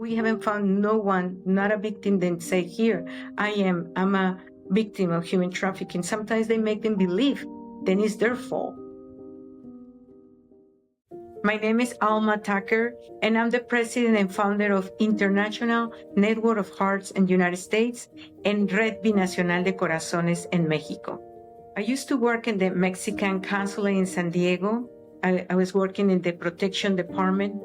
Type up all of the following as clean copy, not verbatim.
We haven't found no one, not a victim, then say, here, I'm a victim of human trafficking. Sometimes they make them believe, then it's their fault. My name is Alma Tucker, and I'm the president and founder of International Network of Hearts in the United States and Red Binacional de Corazones in Mexico. I used to work in the Mexican consulate in San Diego. I was working in the protection department.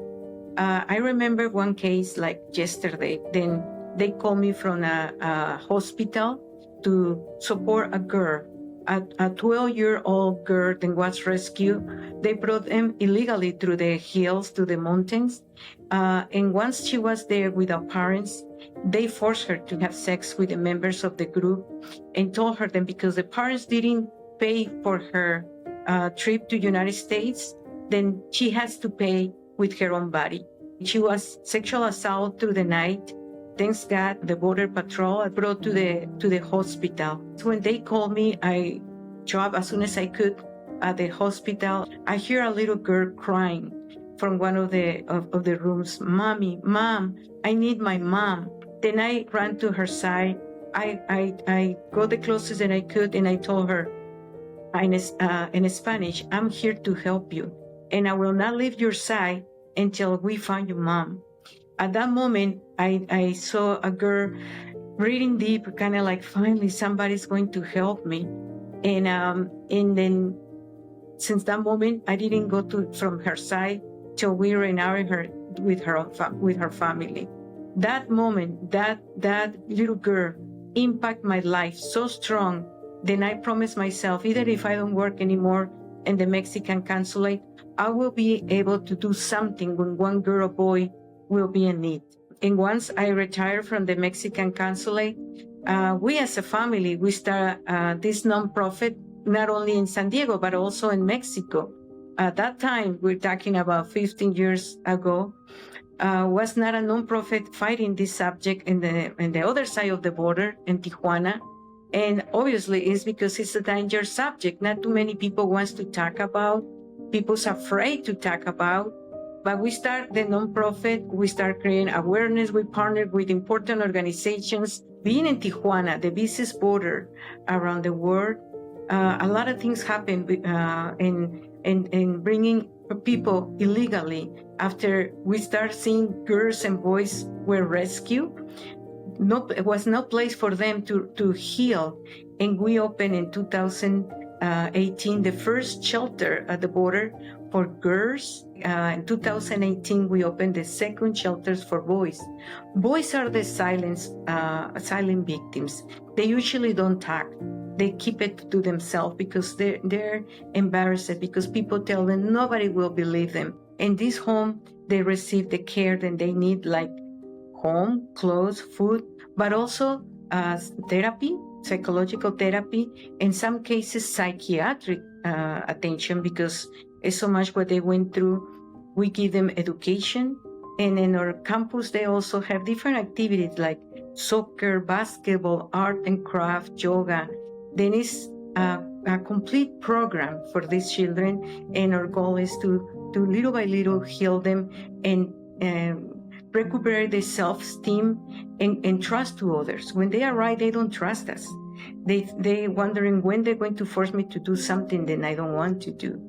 I remember one case like yesterday. Then they called me from a hospital to support a girl, a 12-year-old girl that was rescued. They brought them illegally through the hills to the mountains. And once she was there with her parents, they forced her to have sex with the members of the group and told her that because the parents didn't pay for her trip to United States, then she has to pay with her own body. She was sexual assault through the night. Thanks God, the Border Patrol brought to the hospital. So when they called me, I drove as soon as I could at the hospital. I hear a little girl crying from one of the rooms. Mommy, Mom, I need my mom. Then I ran to her side. I got the closest that I could, and I told her in Spanish, I'm here to help you, and I will not leave your side until we find your mom. At that moment, I saw a girl breathing deep, kind of like, finally, somebody's going to help me. And then since that moment, I didn't go from her side till we reunited her with her family. That moment, that little girl impacted my life so strong. Then I promised myself, either if I don't work anymore in the Mexican consulate, I will be able to do something when one girl or boy will be in need. And once I retired from the Mexican consulate, we as a family, we start this nonprofit, not only in San Diego, but also in Mexico. At that time, we're talking about 15 years ago, was not a nonprofit fighting this subject in the other side of the border in Tijuana. And obviously it's because it's a dangerous subject. Not too many people wants to talk about. People's afraid to talk about. But we start the nonprofit, we start creating awareness, we partnered with important organizations. Being in Tijuana, the busiest border around the world, a lot of things happen in bringing people illegally. After we start seeing girls and boys were rescued, it was no place for them to heal. And we opened in 2018 the first shelter at the border for girls. In 2018, we opened the second shelters for boys. Boys are the silent victims. They usually don't talk. They keep it to themselves because they're embarrassed, because people tell them nobody will believe them. In this home, they receive the care that they need, like home, clothes, food, but also therapy, psychological therapy, in some cases psychiatric attention, because it's so much what they went through. We give them education, and in our campus they also have different activities like soccer, basketball, art and craft, yoga. Then it's a complete program for these children, and our goal is to little by little heal them and recuperate their self-esteem and trust to others. When they arrive, they don't trust us. They wondering when they're going to force me to do something that I don't want to do.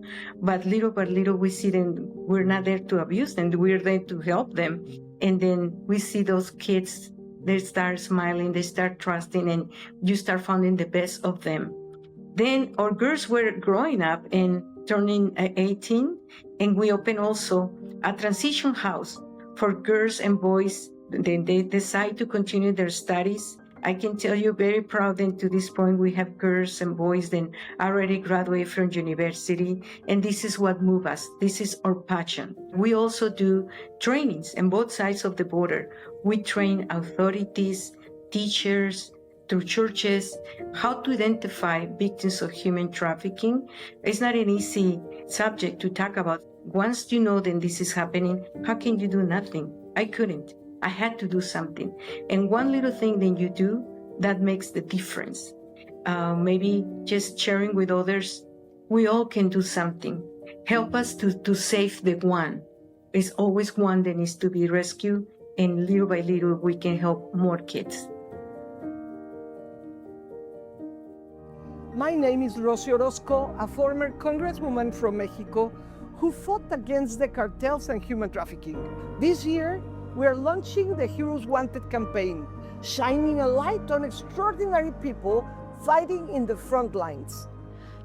But little by little, we see them. We're not there to abuse them. We're there to help them. And then we see those kids, they start smiling, they start trusting, and you start finding the best of them. Then our girls were growing up and turning 18, and we opened also a transition house for girls and boys. Then they decide to continue their studies. I can tell you very proud that to this point we have girls and boys that already graduate from university, and this is what moves us. This is our passion. We also do trainings on both sides of the border. We train authorities, teachers, through churches, how to identify victims of human trafficking. It's not an easy subject to talk about. Once you know that this is happening, how can you do nothing? I couldn't. I had to do something. And one little thing that you do, that makes the difference. Maybe just sharing with others, we all can do something. Help us to save the one. It's always one that needs to be rescued, and little by little we can help more kids. My name is Rosy Orozco, a former congresswoman from Mexico who fought against the cartels and human trafficking. This year, we are launching the Heroes Wanted campaign, shining a light on extraordinary people fighting in the front lines.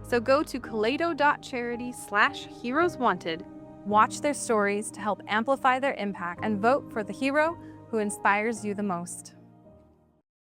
So go to kaleido.charity/heroeswanted, watch their stories to help amplify their impact, and vote for the hero who inspires you the most.